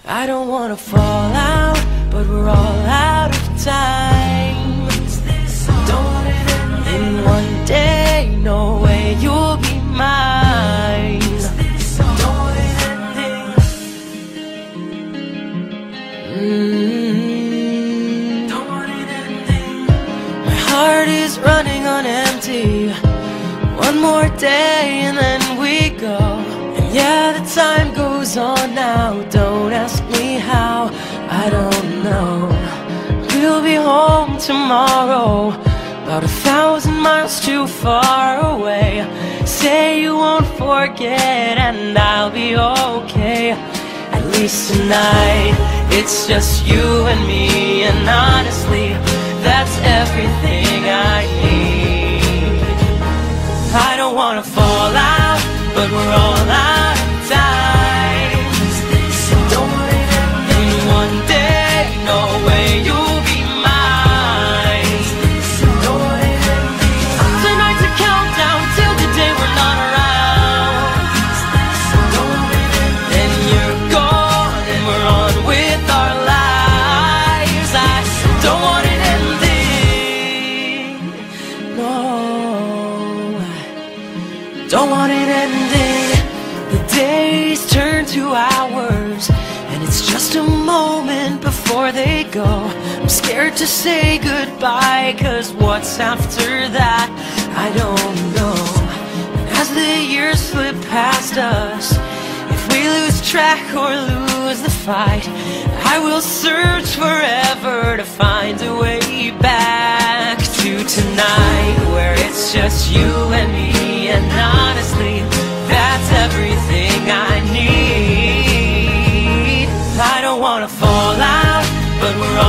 I don't wanna fall out, but we're all out of time. Don't want it ending one day, no way you'll be mine. Don't want it ending. Don't want it ending. My heart is running on empty. One more day and then we go. And yeah, the time goes on now. Don't ask me how, I don't know. We'll be home tomorrow, about 1,000 miles too far away. Say you won't forget and I'll be okay. At least tonight, it's just you and me. And honestly, that's everything I need. I don't wanna fall out, but we're all out of time. Don't want it ending one day, no way you'll be mine. Don't want it ending. Tonight's a countdown till the day we're not around. Don't want it ending. Then you're gone and we're on with our lives. I don't want it ending. No, don't want it ending. The days turn to hours, and it's just a moment before they go. I'm scared to say goodbye, 'cause what's after that, I don't know. And as the years slip past us, if we lose track or lose the fight, I will search forever to find a way back to tonight, where it's just you and me. And honestly, that's everything I need. I don't wanna fall out, but we're